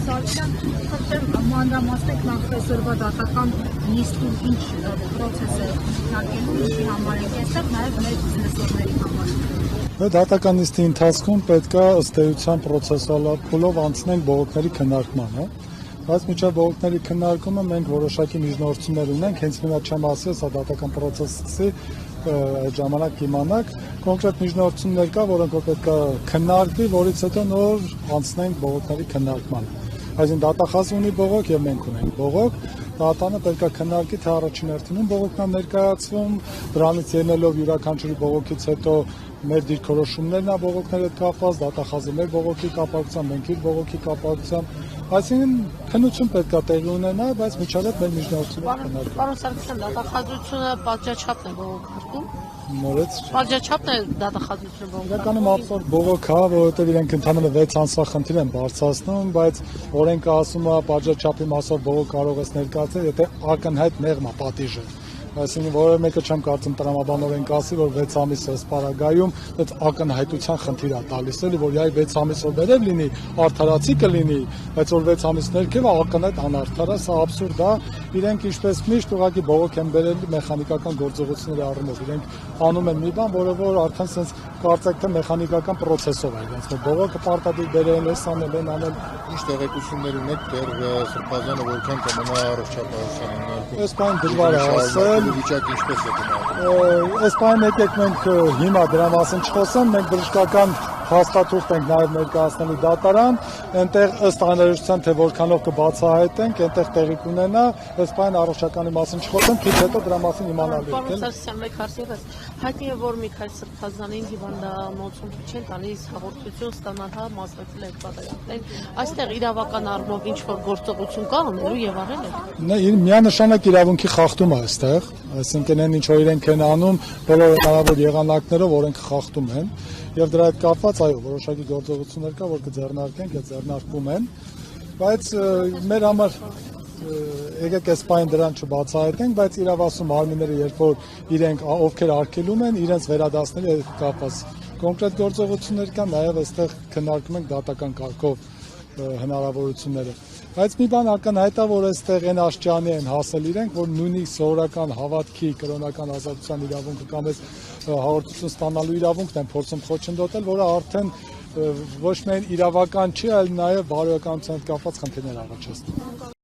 Սարգսյան, խնդրեմ մանրամասնեք նախ այսօրվա դատական նիստում ինչ պրոցես է մեկնարկելու, ինչի համար եք այստեղ, նաև մեր լսողների համար։ Դատական նիստի ընթացքում պետք է ըստ էության պրոցեսուալ փուլով անցնենք բողոքների քննարկմանը, բայց մինչև բողոքների քննարկումը մենք որոշակի միջնորդություններ ունենք, հենց հիմա չեմ ասի, սա դատական պրոցեսի ժամանակ իմանանք, կոնկրետ միջնորդություններ կա, որոնք պետք է քննարկվի, որից հետո նոր անցնենք բողոքների քննարկմանը։ Այսինքն դատախազ ունի բողոք եւ մենք ունենք բողոք, դատանը պետք է քննարկի, թե առաջին հերթին բողոքն է ներկայացվում, դրանից ելնելով յուրաքանչյուրի բողոքից հետո մեր դիրքորոշումներն է բողոքների հետ կապված, դատախազը մեր բողոքի կապակցությամբ, մենք իր բողոքի կապակցությամբ, այսինքն քննություն պետք է տեղի ունենա, բայց միջավայր մեր միջնորդությունները քննարկվում։ Պարոն Սարգսյան, դատախազությունը պատժաչափն է բողոքարկում։ Նորից Պատժաչափն է դատախազությունը բողոքարկում։ իրականում ապսորդ բողոք է, որովհետև իրենք ընդհանրապես 6 ամսվա խնդիր են բարձրացնում, բայց օրենքը ասում է պատժաչափի մասով բողոք կարող ես ներկայացնել, եթե ակնհայտ մեղմ է պատիժը։ Այսինքն որևէ մեկը չեմ կարծում տրամաբանորեն կասի, որ 6 ամիս սպարագայում այդ ակնհայտության խնդիր է տալիս, էլի որ այ 6 ամիսով վերև լինի, արդարացի կլինի, բայց որ 6 ամիս ներքև ակնհայտ անարդար է, սա աբսուրդ է։ Իրենք ինչպես միշտ ուղղակի բողոք են բերել մեխանիկական գործողությունների առումով։ Իրենք անում են մի բան, որը արդեն sense կարծեք թե մեխանիկական process-ով է, իրենց բողոքը պարտադիր բերել, էս անել, են անել։ Ինչ տեղեկություններ ունեք դեռ Սրբազանը որքան կմնա առողջապահության հիմնարկում։ Այս բան դժվար է ասել։ Վիճակը ինչպես է գնահատվում։ Այս բանը եկեք մենք հիմա դրա մասին չխոսեմ, մենք բժշկական հաստատուղթ ենք նաև ներկայացնելու դատարան, այնտեղ ըստ անհրաժեշտության թե որքանով կբացահայտենք, այնտեղ տեղի կունենա, այս բանը առողջականի մասին չխոսեմ, քիչ հետո դրա մասին իմանալու եք։ Պարոն Սարգսյան, մեկ հարց ևս, հայտնի է, որ Միքայել Սրբազանին հիվանդանոցում չեն տալիս հաղորդություն ստանալ, մասնակցել եք պատերազմներին, այստեղ իրավական առումով ինչ որ գործողություն կա անելու եւ արել եք։ Միանշանակ իրավունքի խախտում է այստեղ, այսինքն այն ինչ որ իրենք են անում, բոլոր հնարավոր եղանակներով օրենքը խախտում են եւ դրա հետ կապված այո որոշակի գործողություններ կա, որ կձեռնարկենք, այդ ձեռնարկվում են, բայց մեր համար եկեք այս բանը դրան չբացահայտենք, բայց իրավասու մարմինները երբ որ իրենք ովքեր արգելում են, իրենց վերադասների հետ կապված կոնկրետ գործողություններ կան, նաեւ այստեղ քննարկում ենք դատական կարգով հնարավորությունները։ Բայց մի բան ակնհայտ է, որ այստեղ այն աշճանի են հասել իրենք, որ նույնիսկ սովորական հավատքի, կրոնական ազատության իրավունքը կամ այս հաղորդություն ստանալու իրավունքն են փորձում խոչընդոտել, որը արդեն ոչ միայն իրավական չի, այլ նաև բարոյականության հետ կապված խնդիրներ առաջացնում։